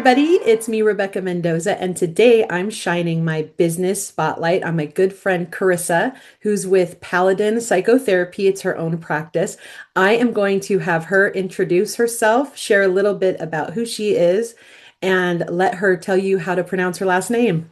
everybody. It's me, Rebecca Mendoza, and today I'm shining my business spotlight on my good friend Carissa, who's with Paladin Psychotherapy. It's her own practice. I am going to have her introduce herself, share a little bit about who she is, and let her tell you how to pronounce her last name.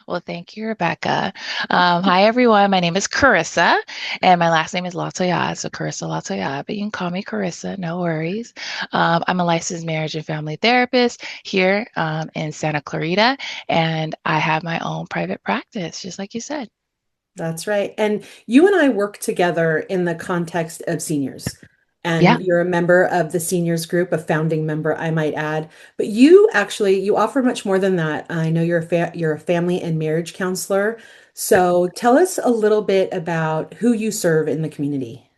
Well, thank you, Rebecca. Hi, everyone. My name is Carissa, and my last name is Lataillade, so Carissa Lataillade, but you can call me Carissa, no worries. I'm a licensed marriage and family therapist here in Santa Clarita, and I have my own private practice, just like you said. That's right. And you and I work together in the context of seniors. Yeah. And you're a member of the seniors group, a founding member, I might add. But you actually you offer much more than that. I know you're a family and marriage counselor. So tell us a little bit about who you serve in the community.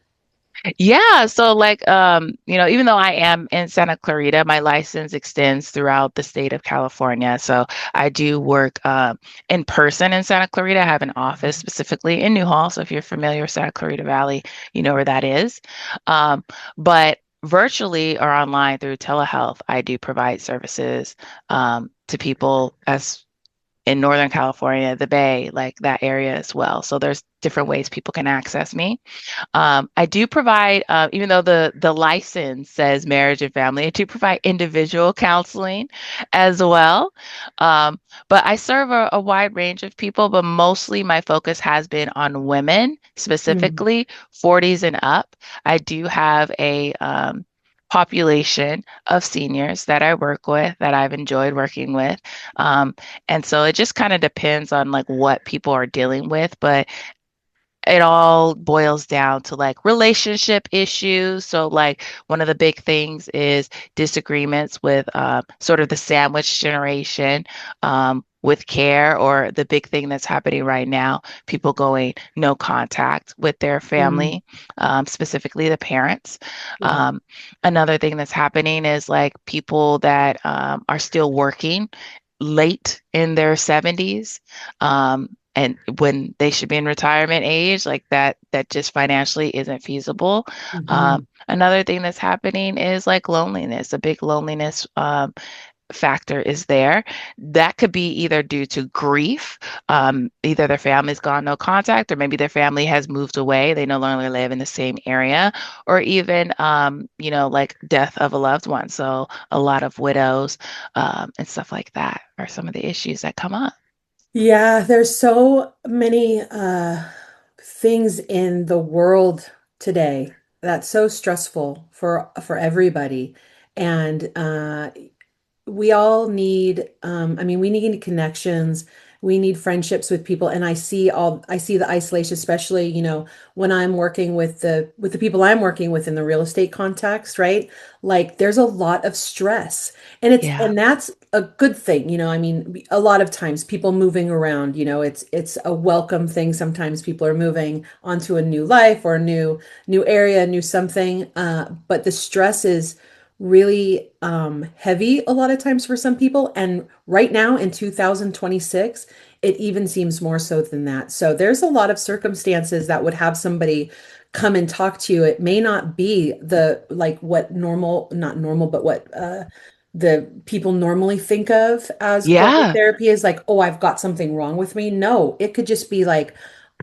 Yeah, so even though I am in Santa Clarita, my license extends throughout the state of California. So I do work in person in Santa Clarita. I have an office specifically in Newhall. So if you're familiar with Santa Clarita Valley, you know where that is. But virtually or online through telehealth, I do provide services to people as in Northern California, the Bay, like that area as well. So there's different ways people can access me. I do provide, even though the license says marriage and family, I do provide individual counseling as well. Um, but I serve a wide range of people, but mostly my focus has been on women, Mm, specifically 40s and up. I do have a population of seniors that I work with that I've enjoyed working with. Um, and so it just kind of depends on like what people are dealing with, but it all boils down to like relationship issues. So, like, one of the big things is disagreements with sort of the sandwich generation with care, or the big thing that's happening right now, people going no contact with their mm, family, specifically the parents. yeah. Um, Another thing that's happening is like people that are still working late in their 70s. And when they should be in retirement age, like that just financially isn't feasible. Mhm. Another thing that's happening is like loneliness. A big loneliness factor is there. That could be either due to grief, either their family's gone no contact, or maybe their family has moved away, they no longer live in the same area, or even like death of a loved one. So a lot of widows and stuff like that are some of the issues that come up. Yeah, there's so many things in the world today that's so stressful for everybody. And we all need I mean we need connections, we need friendships with people, and I see the isolation, especially when I'm working with the people I'm working with in the real estate context, right? Like there's a lot of stress, and Yeah. that's a good thing. I mean, a lot of times people moving around, it's a welcome thing. Sometimes people are moving onto a new life or a new area, new something, but the stress is really heavy a lot of times for some people. And right now in 2026, it even seems more so than that. So there's a lot of circumstances that would have somebody come and talk to you. It may not be the like what normal, not normal, but what the people normally think of as going to Yeah. therapy is like, oh, I've got something wrong with me. No, it could just be like,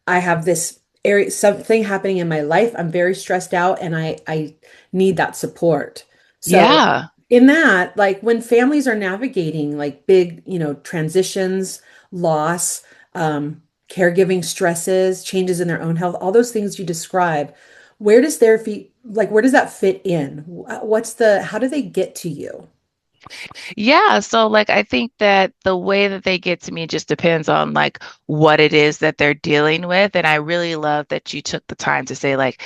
I have this area, something happening in my life. I'm very stressed out and I need that support. So Yeah. in that, like when families are navigating like big, transitions, loss, caregiving stresses, changes in their own health, all those things you describe, where does therapy, like where does that fit in? How do they get to you? Yeah, so like I think that the way that they get to me just depends on like what it is that they're dealing with. And I really love that you took the time to say like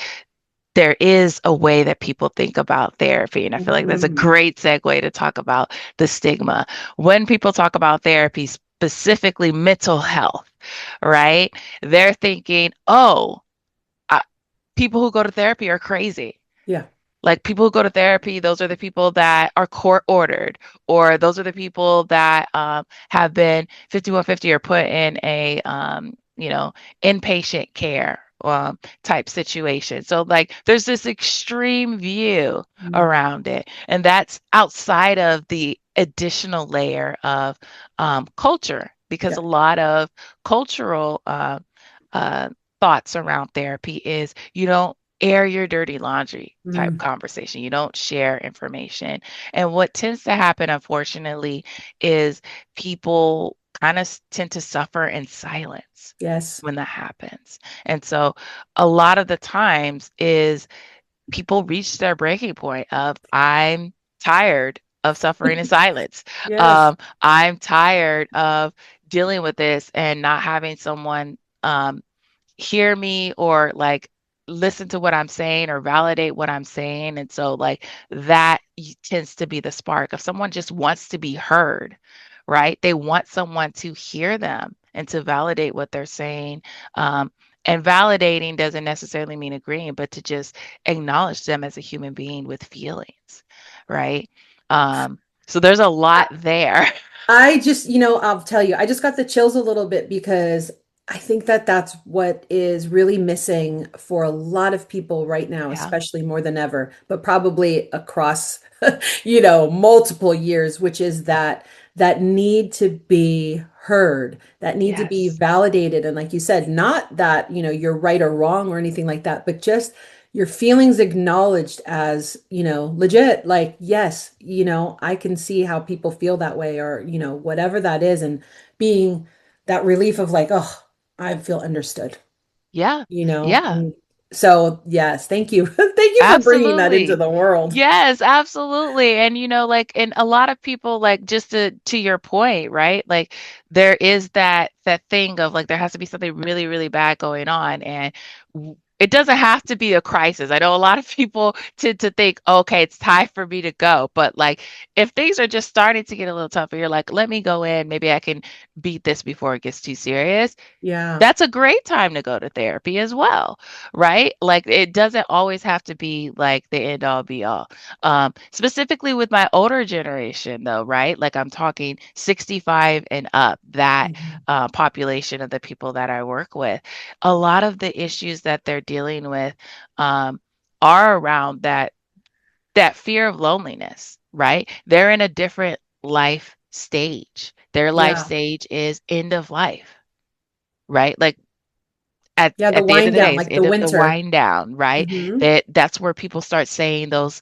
there is a way that people think about therapy. And I feel like that's a Mhm. great segue to talk about the stigma. When people talk about therapy, specifically mental health, right? They're thinking, oh, uh, people who go to therapy are crazy. Yeah. Like people who go to therapy, those are the people that are court ordered, or those are the people that have been 5150 or put in a inpatient care, type situation. So like there's this extreme view Mm. around it, and that's outside of the additional layer of culture, because Yeah. a lot of cultural uh, thoughts around therapy is you don't air your dirty laundry type Mm. conversation. You don't share information. And what tends to happen, unfortunately, is people kind of tend to suffer in silence Yes. when that happens. And so a lot of the times is people reach their breaking point of I'm tired of suffering in silence. Yes. I'm tired of dealing with this and not having someone hear me or like listen to what I'm saying or validate what I'm saying. And so like that tends to be the spark of someone just wants to be heard, right? They want someone to hear them and to validate what they're saying. Um, and validating doesn't necessarily mean agreeing, but to just acknowledge them as a human being with feelings, right? So there's a lot there. I just, you know, I'll tell you, I just got the chills a little bit because I think that that's what is really missing for a lot of people right now, Yeah. especially more than ever, but probably across, you know, multiple years, which is that need to be heard, that need to be Yes. validated. And like you said, not that, you know, you're right or wrong or anything like that, but just your feelings acknowledged as, you know, legit, like, yes, you know, I can see how people feel that way or, you know, whatever that is. And being that relief of like, oh, I feel understood, Yeah. you know? Yeah. And so, yes, thank you. Thank you for bringing that into Absolutely. the world. Yes, absolutely. And like and a lot of people like just to your point, right? Like there is that thing of like there has to be something really, really bad going on and it doesn't have to be a crisis. I know a lot of people tend to think, okay, it's time for me to go. But like if things are just starting to get a little tougher, you're like, let me go in. Maybe I can beat this before it gets too serious. Yeah. That's a great time to go to therapy as well, right? Like it doesn't always have to be like the end all be all. Specifically with my older generation, though, right? Like I'm talking 65 and up, that Mhm. population of the people that I work with. A lot of the issues that they're dealing with um, are around that fear of loneliness, right? They're in a different life stage. Their life Yeah. stage is end of life, right? Like at Yeah. The at the end of wind the down, day, it's like the end of the winter. wind down, right? Hmm. That's where people start saying those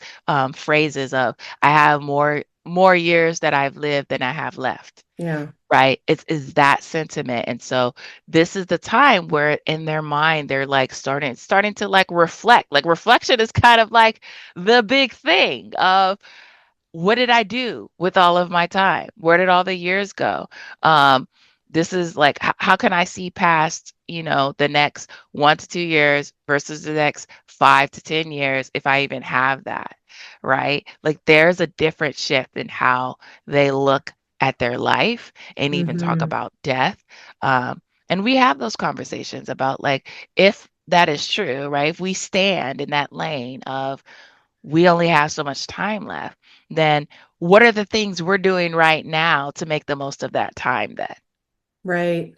phrases of "I have more years that I've lived than I have left." Yeah. Right? It's is that sentiment, and so this is the time where in their mind they're like starting to like reflect. Like reflection is kind of like the big thing of what did I do with all of my time? Where did all the years go? Um, this is like, how can I see past, the next 1 to 2 years versus the next 5 to 10 years if I even have that, right? Like there's a different shift in how they look at their life and even talk Hmm. about death. And we have those conversations about like, if that is true, right? If we stand in that lane of we only have so much time left, then what are the things we're doing right now to make the most of that time then, Right.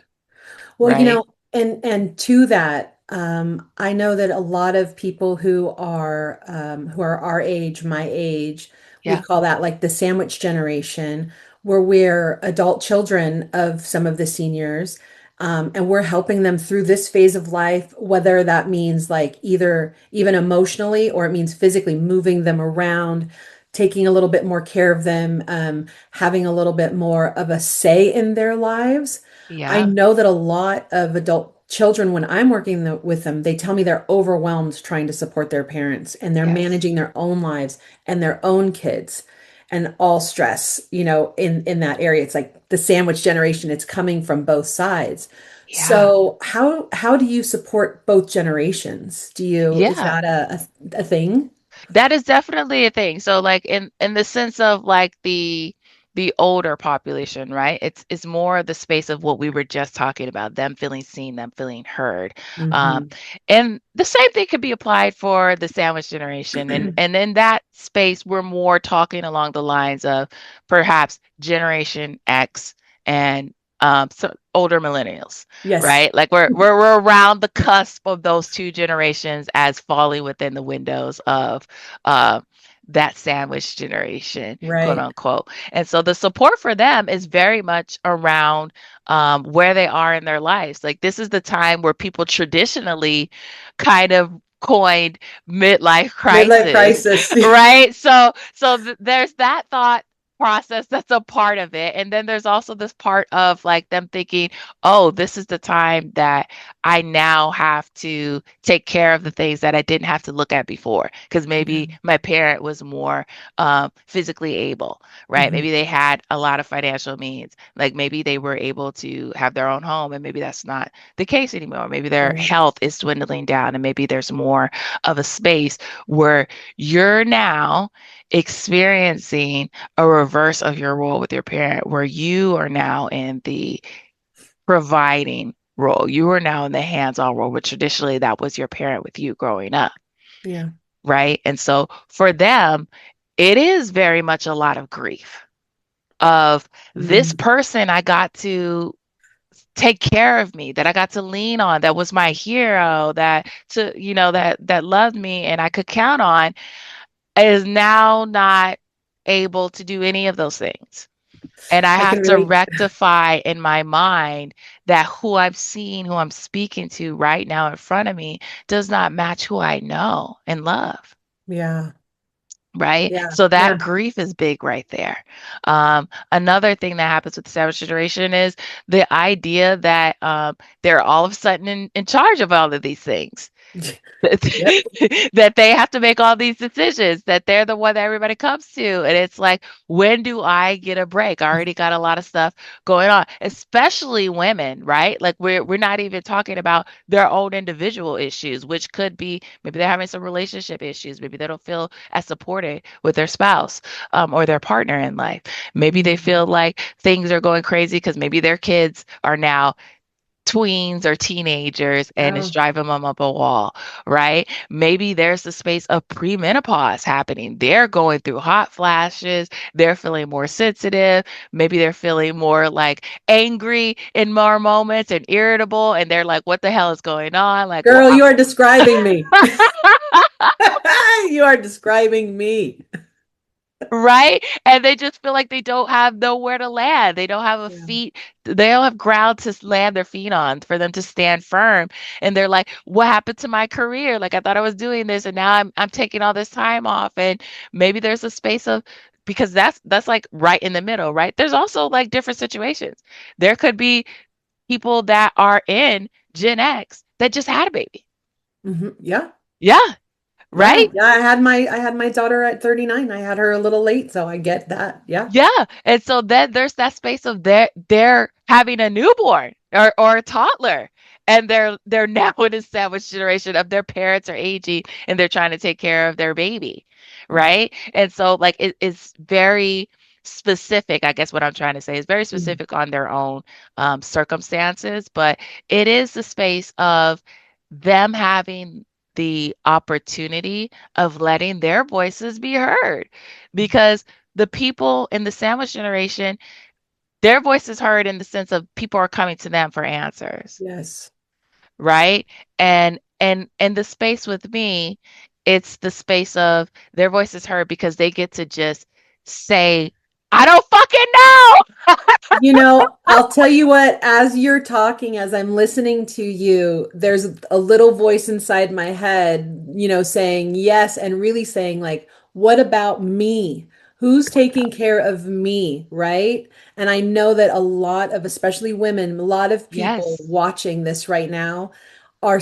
Well, you right? know, and to that, I know that a lot of people who are our age, my age, we Yeah. call that like the sandwich generation, where we're adult children of some of the seniors, and we're helping them through this phase of life, whether that means like either even emotionally or it means physically moving them around, taking a little bit more care of them, having a little bit more of a say in their lives. I Yeah. know that a lot of adult children, when I'm working with them, they tell me they're overwhelmed trying to support their parents and they're Yes. managing their own lives and their own kids and all stress, you know, in that area. It's like the sandwich generation. It's coming from both sides. Yeah. So how do you support both generations? Is Yeah. that a thing? That is definitely a thing. So like in the sense of like the older population, right? It's more the space of what we were just talking about, them feeling seen, them feeling heard. Um, Hmm. and the same thing could be applied for the sandwich generation. And in that space, we're more talking along the lines of perhaps Generation X and so older millennials, Yes. right? Like we're around the cusp of those two generations as falling within the windows of uh, that sandwich generation, quote Right. unquote. And so the support for them is very much around where they are in their lives. Like this is the time where people traditionally kind of coined midlife Midlife crisis, crisis. right? There's that thought process that's a part of it. And then there's also this part of like them thinking, oh, this is the time that I now have to take care of the things that I didn't have to look at before. Because Yeah. maybe my parent was more physically able, right? Mhm. Maybe they had a lot of financial means. Like maybe they were able to have their own home, and maybe that's not the case anymore. Maybe their Right. health is dwindling down, and maybe there's more of a space where you're now experiencing a reverse of your role with your parent, where you are now in the providing role. You are now in the hands-on role, which traditionally that was your parent with you growing up, Yeah. right? And so for them, it is very much a lot of grief of this Mm. person I got to take care of me, that I got to lean on, that was my hero, that loved me and I could count on, is now not able to do any of those things. And I I have can to relate. rectify in my mind that who I'm seeing, who I'm speaking to right now in front of me does not match who I know and love. Yeah. Right. Yeah. So that Yeah. grief is big right there. Another thing that happens with the sandwich generation is the idea that they're all of a sudden in charge of all of these things. Yep. That they have to make all these decisions, that they're the one that everybody comes to. And it's like, when do I get a break? I already got a lot of stuff going on, especially women, right? Like we're not even talking about their own individual issues, which could be maybe they're having some relationship issues. Maybe they don't feel as supported with their spouse or their partner in life. Maybe they Mhm. feel like things are going crazy because maybe their kids are now tweens or teenagers and it's Yeah. driving them up a wall, right? Maybe there's the space of premenopause happening. They're going through hot flashes. They're feeling more sensitive. Maybe they're feeling more like angry in more moments and irritable. And they're like, what the hell is going on? Like, Girl, you are describing me. You are describing me. right? And they just feel like they don't have nowhere to land. They don't have a Yeah. feet, they don't have ground to land their feet on for them to stand firm. And they're like, what happened to my career? Like I thought I was doing this and now I'm taking all this time off. And maybe there's a space of because that's like right in the middle, right? There's also like different situations. There could be people that are in Gen X that just had a baby. Yeah. Yeah, Yeah. right? Yeah. I had my daughter at 39. I had her a little late, so I get that. Yeah. Yeah. And so then there's that space of they're having a newborn or a toddler. And they're now in a sandwich generation of their parents are aging and they're trying to take care of their baby. Right. And so like it's very specific, I guess what I'm trying to say is very Mhm. specific on their own circumstances, but it is the space of them having the opportunity of letting their voices be heard because the people in the sandwich generation, their voice is heard in the sense of people are coming to them for answers, Yes. right? And the space with me, it's the space of their voice is heard because they get to just say, I don't fucking know. You know, I'll tell you what, as you're talking, as I'm listening to you, there's a little voice inside my head, saying yes and really saying, like, what about me? Who's What taking about care of me, right? And I know that a lot of, especially women, a lot of people yes? watching this right now are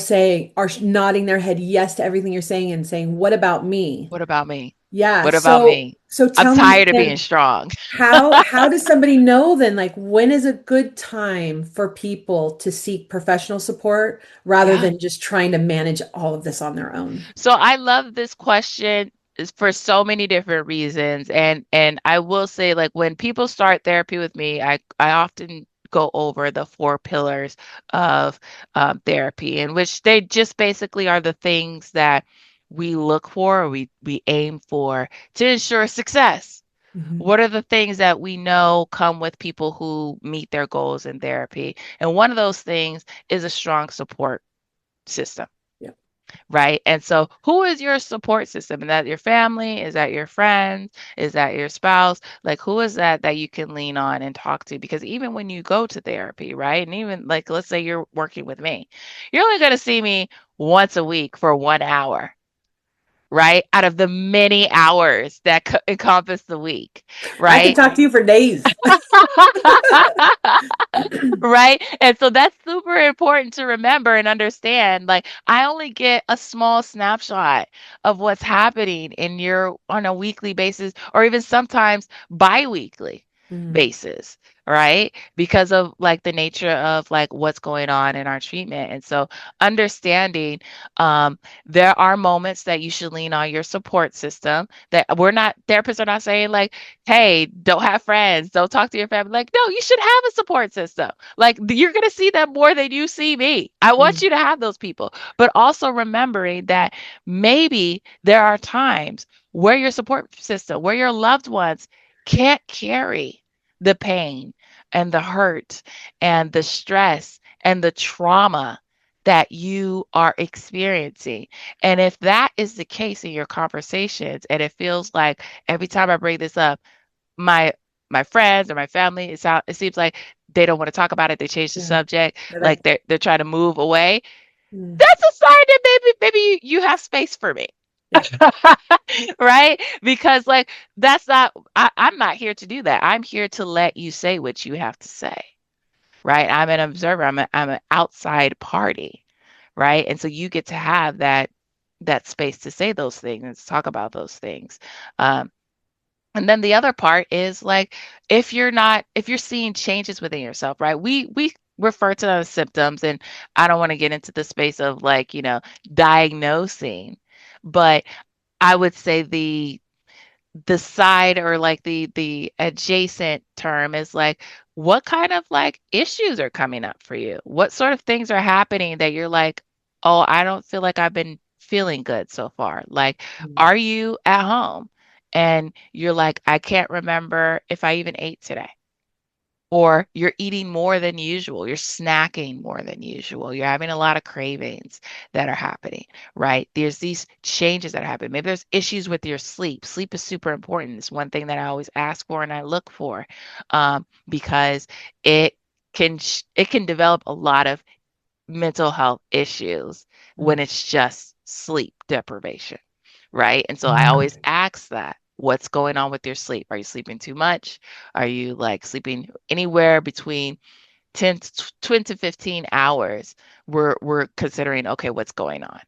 nodding their head yes to everything you're saying and saying, what about me? What about me? Yeah. What about me? So I'm tell me tired of being then. strong. How does somebody know then, like when is a good time for people to seek professional support rather Yeah. than just trying to manage all of this on their own? So I love this question for so many different reasons. And I will say like when people start therapy with me, I often go over the four pillars of therapy, in which they just basically are the things that we look for, we aim for to ensure success. Hmm. What are the things that we know come with people who meet their goals in therapy? And one of those things is a strong support system, Yeah. right? And so, who is your support system? Is that your family? Is that your friends? Is that your spouse? Like, who is that you can lean on and talk to? Because even when you go to therapy, right? And even like, let's say you're working with me, you're only going to see me once a week for 1 hour, right? Out of the many hours that encompass the week, I could right? talk to you for days. Right? And so that's super important to remember and understand. Like, I only get a small snapshot of what's happening in your on a weekly basis, or even sometimes bi-weekly Mm. basis, right? Because of like the nature of like what's going on in our treatment. And so understanding there are moments that you should lean on your support system, that we're not therapists are not saying like, hey, don't have friends, don't talk to your family. Like, no, you should have a support system. Like, you're going to see them more than you see me. I want Mm. you to have those people. But also remembering that maybe there are times where your support system, where your loved ones can't carry the pain and the hurt and the stress and the trauma that you are experiencing. And if that is the case in your conversations, and it feels like every time I bring this up, my my friends or my family, it seems like they don't want to talk about it. They change the Yeah. subject, They're like like, they're trying to move away. mm. That's a sign that maybe you have space for me. Yeah. Right? Because like that's not I'm not here to do that. I'm here to let you say what you have to say. Right? I'm an observer. I'm an outside party. Right? And so you get to have that space to say those things and to talk about those things. Um, and then the other part is like if you're seeing changes within yourself, right? We refer to those symptoms, and I don't want to get into the space of like, diagnosing, but I would say the side or like the adjacent term is like what kind of like issues are coming up for you? What sort of things are happening that you're like, "Oh, I don't feel like I've been feeling good so far." Like, Mm. are you at home and you're like, "I can't remember if I even ate today." Or you're eating more than usual, you're snacking more than usual, you're having a lot of cravings that are happening, right? There's these changes that happen. Maybe there's issues with your sleep. Sleep is super important. It's one thing that I always ask for and I look for, because it it can develop a lot of mental health issues when Mm. it's just sleep deprivation, right? And so I Mm. always ask that. What's going on with your sleep? Are you sleeping too much? Are you like sleeping anywhere between 10 to 15 hours? We're considering, okay, what's going on,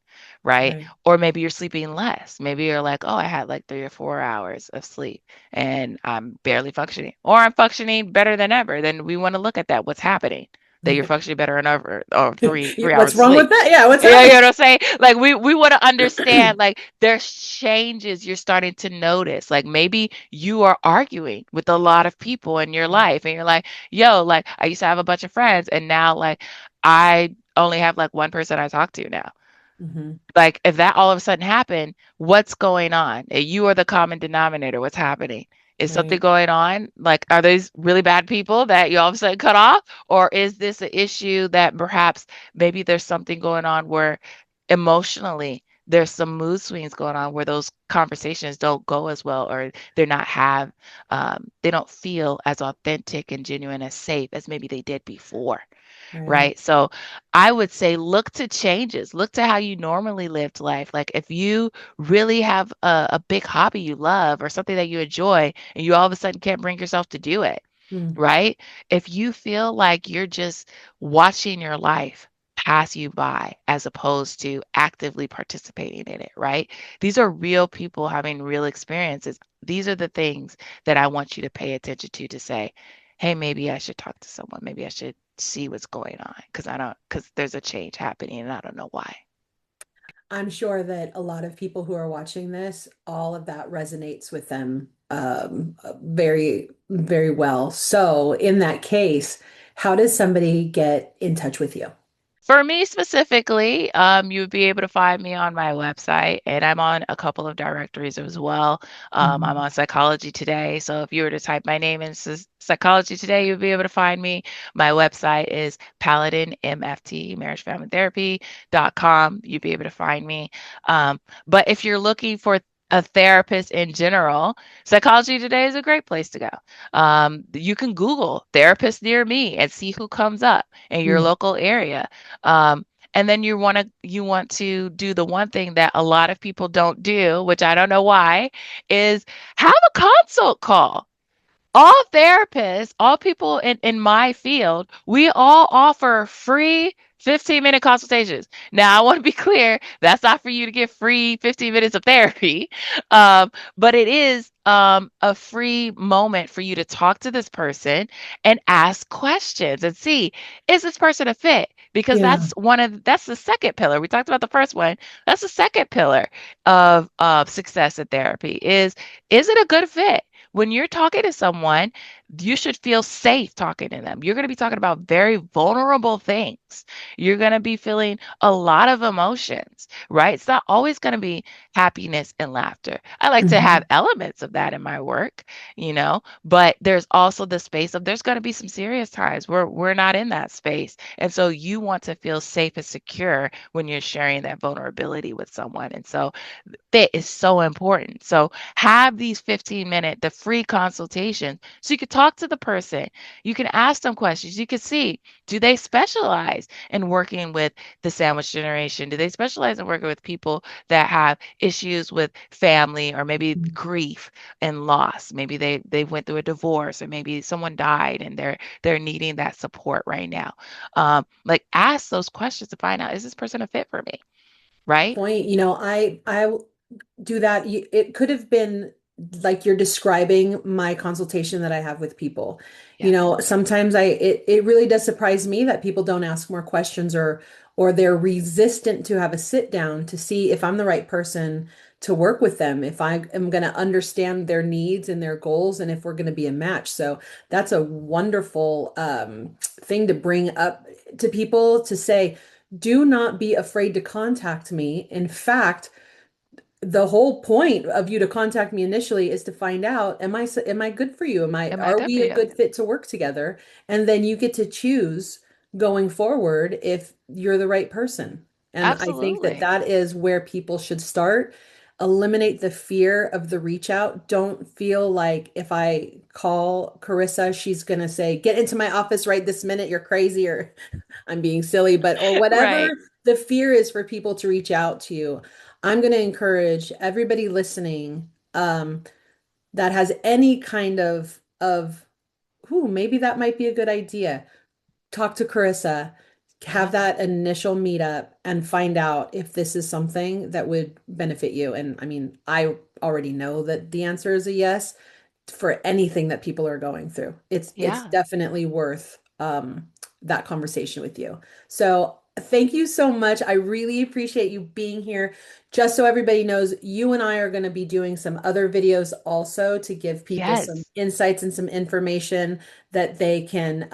right? Right. Or maybe you're sleeping less. Maybe you're like, oh, I had like 3 or 4 hours of sleep and I'm barely functioning, or I'm functioning better than ever. Then we want to look at that. What's happening? That you're Right. functioning better than ever, or three What's hours of wrong sleep. with that? Yeah, what's Yeah, you know happening? what I'm saying? Like we want to understand like there's changes you're starting to notice. Like maybe you are arguing with a lot of people in your life and you're like, yo, like I used to have a bunch of friends and now like I only have like one person I talk to now. Hmm. Like if that all of a sudden happened, what's going on? You are the common denominator. What's happening? Is something Right. going on? Like, are these really bad people that you all of a sudden cut off? Or is this an issue that perhaps maybe there's something going on where emotionally there's some mood swings going on where those conversations don't go as well, or they don't feel as authentic and genuine as safe as maybe they did before, Right. right? So I would say look to changes, look to how you normally lived life. Like if you really have a big hobby you love or something that you enjoy and you all of a sudden can't bring yourself to do it, Mm. right? If you feel like you're just watching your life pass you by as opposed to actively participating in it, right? These are real people having real experiences. These are the things that I want you to pay attention to say, hey, maybe I should talk to someone. Maybe I should see what's going on because there's a change happening and I don't know why. I'm sure that a lot of people who are watching this, all of that resonates with them very, very well. So, in that case, how does somebody get in touch with you? For me specifically, you would be able to find me on my website, and I'm on a couple of directories as well. I'm Mhm. on Psychology Today, so if you were to type my name in Psychology Today, you'll be able to find me. My website is Paladin MFT, Marriage Family Therapy.com. You'll be able to find me. But if you're looking for a therapist in general, Psychology Today is a great place to go. You can Google therapist near me and see who comes up in your Mm. local area. Um, and then you want to do the one thing that a lot of people don't do, which I don't know why, is have a consult call. All therapists, all people in my field, we all offer free 15-minute consultations. Now, I want to be clear, that's not for you to get free 15 minutes of therapy, but it is a free moment for you to talk to this person and ask questions and see, is this person a fit? Because Yeah. that's the second pillar. We talked about the first one. That's the second pillar of success in therapy is it a good fit? When you're talking to someone, you should feel safe talking to them. You're going to be talking about very vulnerable things. You're going to be feeling a lot of emotions, right? It's not always going to be happiness and laughter. I like to have Mhm. elements of that in my work, but there's also the space of there's going to be some serious times where we're not in that space. And so you want to feel safe and secure when you're sharing that vulnerability with someone. And so fit is so important. So have these 15-minute, the free consultations so you can talk to the person. You can ask them questions. You can see, do they specialize in working with the sandwich generation? Do they specialize in working with people that have issues with family or maybe grief and loss? Maybe they went through a divorce or maybe someone died and they're needing that support right now. Like ask those questions to find out, is this person a fit for me? Right? Point, I do that. It could have been like you're describing my consultation that I have with people. Yes. Sometimes it really does surprise me that people don't ask more questions or they're resistant to have a sit down to see if I'm the right person to work with them, if I am going to understand their needs and their goals, and if we're going to be a match. So that's a wonderful thing to bring up to people to say, do not be afraid to contact me. In fact, the whole point of you to contact me initially is to find out, am I good for you? Am I Are good we for a you? good fit to work together? And then you get to choose going forward if you're the right person. And I think that Absolutely. that is where people should start. Eliminate the fear of the reach out. Don't feel like if I call Carissa, she's gonna say, "Get into my office right this minute, you're crazy," or I'm being silly, but or Right. whatever the fear is for people to reach out to you. I'm going to encourage everybody listening that has any kind of maybe that might be a good idea. Talk to Carissa, have Yeah. that initial meetup and find out if this is something that would benefit you. And I mean, I already know that the answer is a yes for anything that people are going through. It's Yeah. definitely worth that conversation with you. So thank you so much. I really appreciate you being here. Just so everybody knows, you and I are going to be doing some other videos also to give people some Yes. insights and some information that they can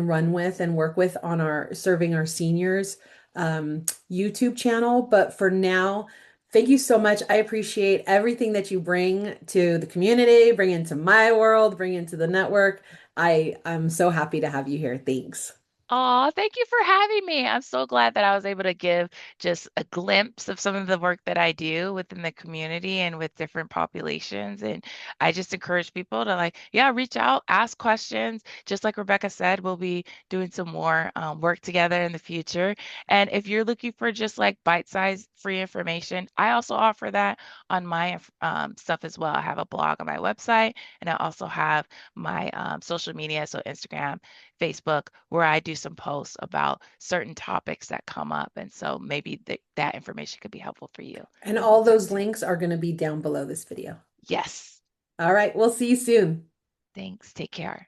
run with and work with on our serving our seniors YouTube channel. But for now, thank you so much. I appreciate everything that you bring to the community, bring into my world, bring into the network. I'm so happy to have you here. Thanks. Oh, thank you for having me. I'm so glad that I was able to give just a glimpse of some of the work that I do within the community and with different populations. And I just encourage people to yeah, reach out, ask questions. Just like Rebecca said, we'll be doing some more work together in the future. And if you're looking for just like bite-sized free information, I also offer that on my stuff as well. I have a blog on my website, and I also have my social media, so Instagram, Facebook, where I do some posts about certain topics that come up. And so maybe that information could be helpful for you. And all those links are going to be down below this video. Yes. All right, we'll see you soon. Thanks. Take care.